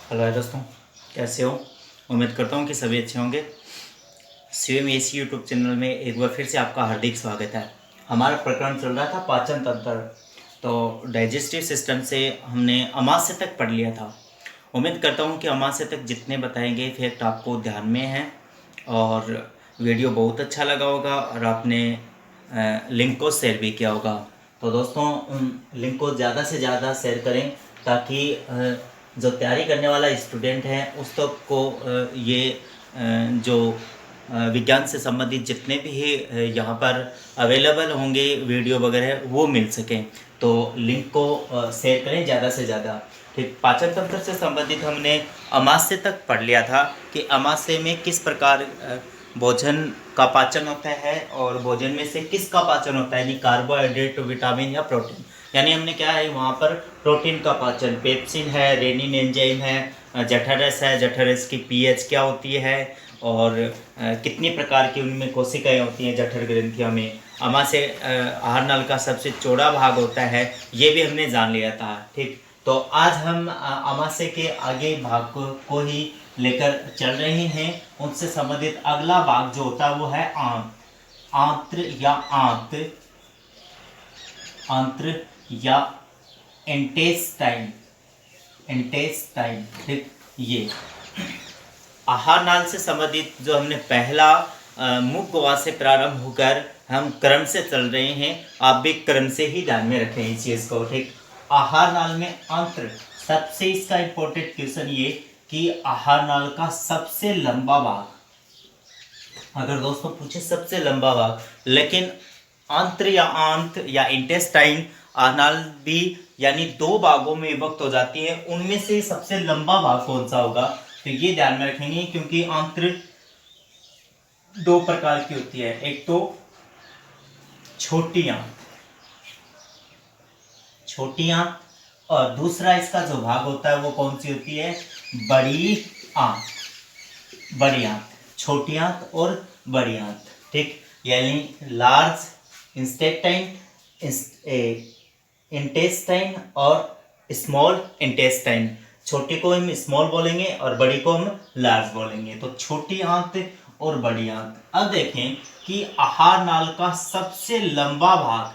Hello है दोस्तों, कैसे हो। उम्मीद करता हूँ कि सभी अच्छे होंगे। सीएम एसी यूट्यूब चैनल में एक बार फिर से आपका हार्दिक स्वागत है। हमारा प्रकरण चल रहा था पाचन तंत्र। तो डाइजेस्टिव सिस्टम से हमने अमाशय तक पढ़ लिया था। उम्मीद करता हूँ कि अमाशय तक जितने बताएंगे फैक्ट आपको ध्यान में हैं और वीडियो बहुत अच्छा लगा होगा और आपने लिंक को शेयर भी किया होगा। तो दोस्तों, लिंक को ज़्यादा से ज़्यादा शेयर करें ताकि जो तैयारी करने वाला स्टूडेंट है उस तक को ये जो विज्ञान से संबंधित जितने भी यहाँ पर अवेलेबल होंगे वीडियो वगैरह वो मिल सकें। तो लिंक को शेयर करें ज़्यादा से ज़्यादा। ठीक, पाचन तंत्र से संबंधित हमने अमाशय तक पढ़ लिया था कि अमाशय में किस प्रकार भोजन का पाचन होता है और भोजन में से किसका पाचन होता है, यानी कार्बोहाइड्रेट, विटामिन या प्रोटीन। यानी हमने क्या है वहाँ पर प्रोटीन का पाचन, पेप्सिन है, रेनिन एंजाइम है, जठरस है, जठरस की पीएच क्या होती है और कितनी प्रकार की उनमें कोशिकाएं होती हैं जठर ग्रंथियों में। अमाशय आहार नल का सबसे चौड़ा भाग होता है, ये भी हमने जान लिया था। ठीक, तो आज हम अमाशय के आगे भाग को ही लेकर चल रहे हैं। उनसे संबंधित अगला भाग जो होता है वो है आंत्र या आंत्र या इंटेस्टाइन। ठीक, ये आहार नाल से संबंधित जो हमने पहला मुखगवा से प्रारंभ होकर हम क्रम से चल रहे हैं। आप भी क्रम से ही ध्यान में रखें इस चीज को। ठीक, आहार नाल में आंत्र, सबसे इसका इंपॉर्टेंट क्वेश्चन ये कि आहार नाल का सबसे लंबा भाग, अगर दोस्तों पूछे सबसे लंबा भाग, लेकिन आंत्र या इंटेस्टाइन आहार भी यानी दो भागों में विभक्त हो जाती है। उनमें से सबसे लंबा भाग कौन सा होगा, तो ये ध्यान में रखेंगे क्योंकि आंत्र दो प्रकार की होती है। एक तो छोटी आंत और दूसरा इसका जो भाग होता है वो कौन सी होती है, बड़ी आंत। छोटी आंत और बड़ी आंत। ठीक, यानी लार्ज इंटेस्टाइन और स्मॉल इंटेस्टाइन। छोटी को हम स्मॉल बोलेंगे और बड़ी को हम लार्ज बोलेंगे। तो छोटी आंत और बड़ी आंत। अब देखें कि आहार नाल का सबसे लंबा भाग,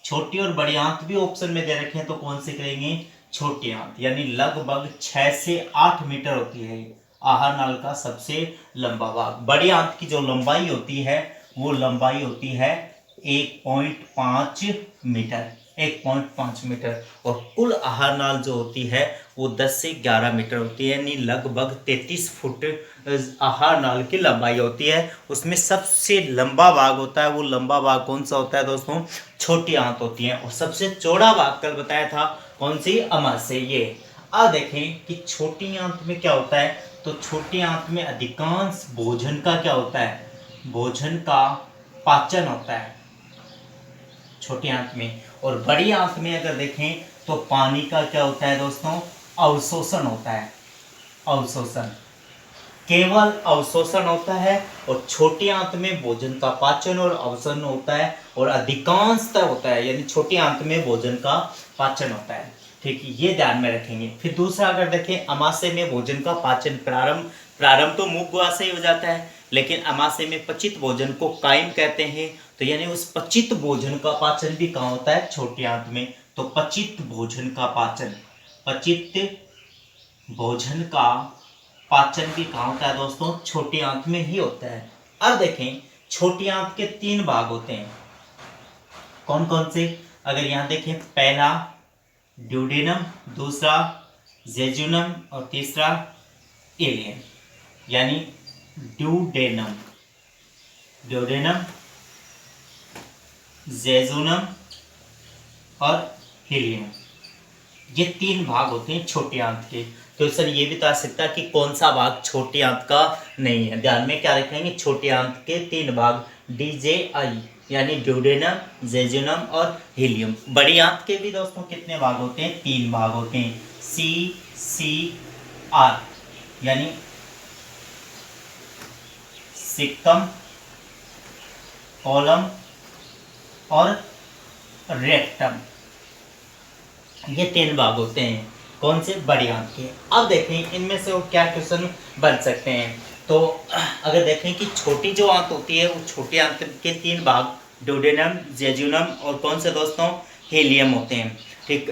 छोटी और बड़ी आंत भी ऑप्शन में दे रखे हैं, तो कौन से करेंगे, छोटी आंत, यानी लगभग 6 से 8 मीटर होती है आहार नाल का सबसे लंबा भाग। बड़ी आंत की जो लंबाई होती है वो लंबाई होती है 1.5 मीटर, 1.5 मीटर। और कुल आहार नाल जो होती है वो 10 से 11 मीटर होती है, यानी लगभग 33 फुट आहार नाल की लंबाई होती है। उसमें सबसे लंबा भाग होता है, वो लंबा भाग कौन सा होता है दोस्तों, छोटी आंत होती है। और सबसे चौड़ा भाग कल बताया था कौन सी, अमाशय। ये अब देखें कि छोटी आंत में क्या होता है, तो छोटी आंत में अधिकांश भोजन का क्या होता है, भोजन का पाचन होता है छोटी आंत में। और बड़ी आंत में अगर देखें तो पानी का क्या होता है दोस्तों, अवशोषण होता है। अवशोषण, केवल अवशोषण होता है। और छोटी आंत में भोजन का पाचन और अवशोषण होता है और अधिकांशतः होता है, यानी छोटी आंत में भोजन का पाचन होता है। ठीक, ये ध्यान में रखेंगे। फिर दूसरा अगर देखें, अमाशय में भोजन का पाचन प्रारंभ तो मुखगुहा से ही हो जाता है, लेकिन अमाशय में पचित भोजन को कायम कहते हैं। तो यानी उस पचित भोजन का पाचन भी कहाँ होता है, छोटी आंत में। तो पचित भोजन का पाचन भी कहाँ होता है दोस्तों, छोटी आंत में ही होता है। अब देखें, छोटी आंत के 3 भाग होते हैं, कौन कौन से, अगर यहां देखें, पहला ड्यूडेनम, दूसरा जेजुनम और तीसरा इलियम। यानी ड्यूडेनम, जेजुनम और हीलियम, ये 3 भाग होते हैं छोटी आंत के। तो सर ये भी बता सकता है कि कौन सा भाग छोटी आंत का नहीं है। ध्यान में क्या रखेंगे, छोटी आंत के 3 भाग, DJI, यानी ड्यूडेनम, जेजुनम और हीलियम। बड़ी आंत के भी दोस्तों कितने भाग होते हैं, 3 भाग होते हैं, CCR, यानी सिक्कम, कोलम और रेक्टम। ये 3 भाग होते हैं। कौन से? बड़ी आंत के। अब देखें इनमें से वो क्या क्वेश्चन बन सकते हैं। तो अगर देखें कि छोटी जो आंत होती है वो छोटी आंत के 3 भाग ड्यूडेनम, जेजुनम और कौन से दोस्तों? हीलियम होते हैं। ठीक।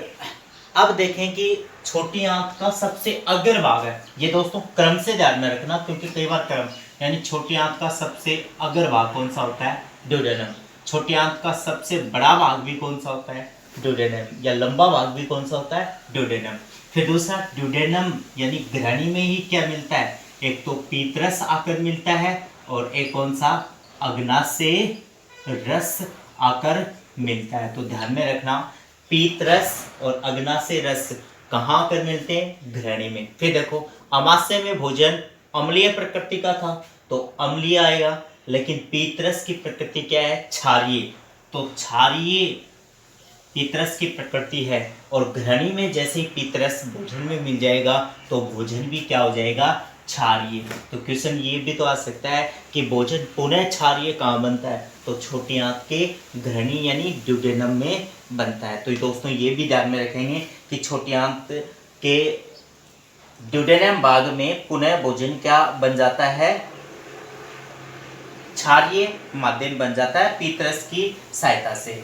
अब देखें कि छोटी आंत का सबसे अग्र भाग है, ये दोस्तों क्रम से ध्यान में रखना, क्योंकि कई बार क्रम यानी छोटी आंत का सबसे अग्र भाग कौन सा होता है? ड्यूडेनम। छोटी आंत का सबसे बड़ा भाग भी कौन सा होता है? ड्यूडेनम। या लंबा भाग भी कौन सा होता है? ड्यूडेनम। फिर दूसरा ड्यूडेनम यानी ग्रहणी में ही क्या मिलता है? एक तो पीतरस आकर मिलता है और एक कौन सा? अग्नाशय रस आकर मिलता है। तो ध्यान में रखना, पीतरस और अग्नाशय रस कहाँ आकर मिलते हैं? ग्रहणी में। फिर देखो अमाशय में भोजन अम्लीय प्रकृति का था तो अम्लीय आएगा, लेकिन पीतरस की प्रकृति क्या है? क्षारीय। तो क्षारीय पीतरस की प्रकृति है, और घृणी में जैसे ही पीतरस भोजन में मिल जाएगा तो भोजन भी क्या हो जाएगा? क्षारीय। तो क्वेश्चन ये भी तो आ सकता है कि भोजन पुनः क्षारीय कहाँ बनता है? तो छोटी आंत के घृणी यानी ड्यूडेनम में बनता है। तो दोस्तों ये भी ध्यान में रखेंगे कि छोटी आंत के ड्यूडेनम भाग में पुनः भोजन क्या बन जाता है? क्षारीय माध्यम बन जाता है पीतरस की सहायता से।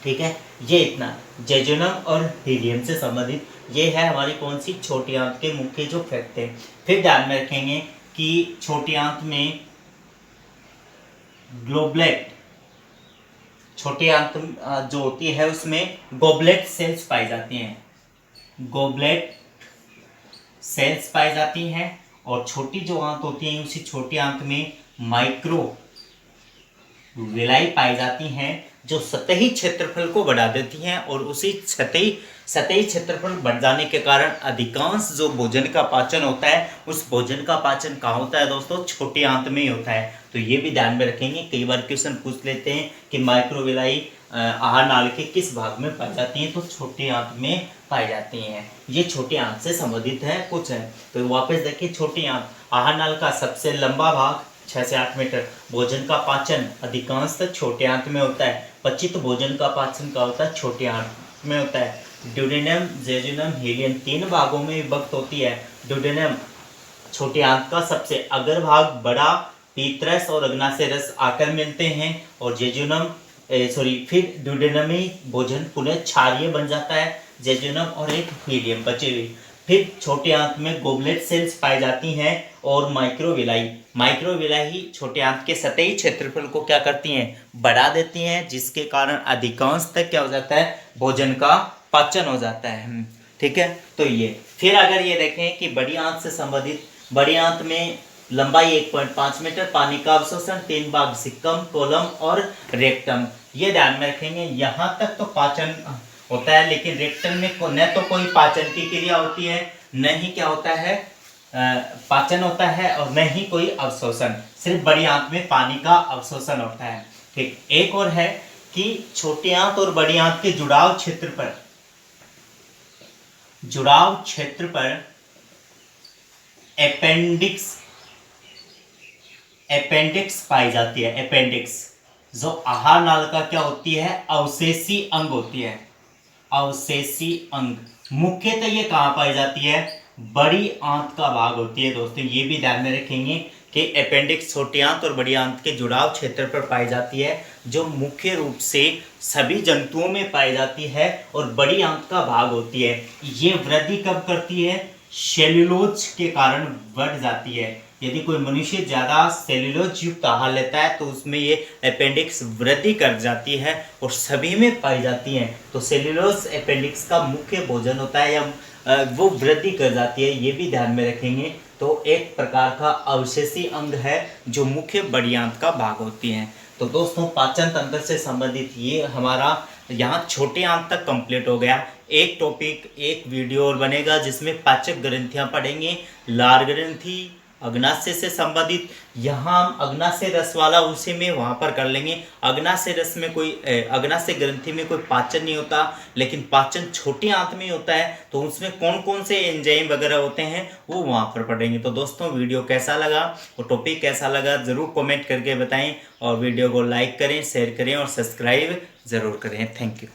ठीक है, ये इतना जेजुनम और हीलियम से संबंधित ये है हमारी कौन सी? छोटी आंत के मुख्य जो फैक्ट है। फिर ध्यान में रखेंगे कि छोटी आंत में ग्लोबलेट, छोटी आंत जो होती है उसमें गोबलेट सेल्स पाई जाती हैं, गोबलेट सेल्स पाई जाती हैं। और छोटी जो आंत होती है उसी छोटी आंत में माइक्रो विलाई पाई जाती हैं जो सतही क्षेत्रफल को बढ़ा देती हैं, और उसी सतही क्षेत्रफल बढ़ जाने के कारण अधिकांश जो भोजन का पाचन होता है उस भोजन का पाचन कहाँ होता है दोस्तों? छोटी आंत में ही होता है। तो ये भी ध्यान में रखेंगे, कई बार क्वेश्चन पूछ लेते हैं कि माइक्रोविलाई आहार नाल के किस भाग में पाई जाती हैं? तो छोटी आंत में पाई जाती हैं। ये छोटी आंत से संबंधित है कुछ है। तो वापस देखिए, छोटी आंत आहार नाल का सबसे लंबा भाग 6 से 8 मीटर। भोजन का पाचन अधिकांशतः छोटे आंत में होता है। पचित भोजन का पाचन का होता है छोटे आंत में होता है। ड्यूडेनम, जेजुनम, हीलियम 3 भागों में विभक्त होती है। ड्यूडेनम छोटी आंत का सबसे अग्र भाग, बड़ा पीतरस और अग्नाशय रस आकर मिलते हैं, और जेजुनम फिर ड्यूडेनम में भोजन पुनः क्षारीय बन जाता है, जेजुनम और एक हीलियम बचे हुए। फिर छोटे आंत में गोबलेट सेल्स पाई जाती हैं और माइक्रोविलाई छोटे आंत के सतही क्षेत्रफल को क्या करती हैं? बढ़ा देती हैं, जिसके कारण अधिकांश तक क्या हो जाता है? भोजन का पाचन हो जाता है। ठीक है, तो ये फिर अगर ये देखें कि बड़ी आंत से संबंधित, बड़ी आंत में लंबाई 1.5 मीटर, पानी का अवशोषण 3 भाग सिक्कम, कोलम और रेक्टम। ये ध्यान में रखेंगे, यहाँ तक तो पाचन होता है, लेकिन रेक्टम में न तो कोई पाचन की क्रिया होती है, न ही क्या होता है पाचन होता है, और न ही कोई अवशोषण। सिर्फ बड़ी आंत में पानी का अवशोषण होता है। ठीक, एक और है कि छोटी आंत और बड़ी आंत के जुड़ाव क्षेत्र पर अपेंडिक्स पाई जाती है। अपेंडिक्स जो आहार नाल का क्या होती है? अवशेषी अंग होती है। अवशेषी अंग मुख्यतः ये कहाँ पाई जाती है? बड़ी आंत का भाग होती है। दोस्तों ये भी ध्यान में रखेंगे कि अपेंडिक्स छोटी आंत और बड़ी आंत के जुड़ाव क्षेत्र पर पाई जाती है, जो मुख्य रूप से सभी जंतुओं में पाई जाती है और बड़ी आंत का भाग होती है। ये वृद्धि कब करती है? सेल्यूलोज के कारण बढ़ जाती है। यदि कोई मनुष्य ज़्यादा सेल्यूलोज युक्त आहार लेता है तो उसमें ये अपेंडिक्स वृद्धि कर जाती है और सभी में पाई जाती है। तो सेल्यूलोज अपेंडिक्स का मुख्य भोजन होता है या वो वृद्धि कर जाती है, ये भी ध्यान में रखेंगे। तो एक प्रकार का अवशेषी अंग है जो मुख्य बड़ी आंत का भाग होती है। तो दोस्तों पाचन तंत्र से संबंधित ये हमारा यहाँ छोटे आंत तक कंप्लीट हो गया। एक टॉपिक, एक वीडियो और बनेगा जिसमें पाचक ग्रंथियाँ पढ़ेंगे, लार ग्रंथि, अग्नाशय से संबंधित। यहाँ हम अग्नाशय रस वाला उसी में वहाँ पर कर लेंगे। अग्नाशय रस में कोई अग्नाशय ग्रंथि में कोई पाचन नहीं होता, लेकिन पाचन छोटी आंत में होता है, तो उसमें कौन कौन से एंजाइम वगैरह होते हैं वो वहाँ पर पढ़ेंगे। तो दोस्तों वीडियो कैसा लगा, वो टॉपिक कैसा लगा ज़रूर कमेंट करके बताएं, और वीडियो को लाइक करें, शेयर करें और सब्सक्राइब ज़रूर करें। Thank you.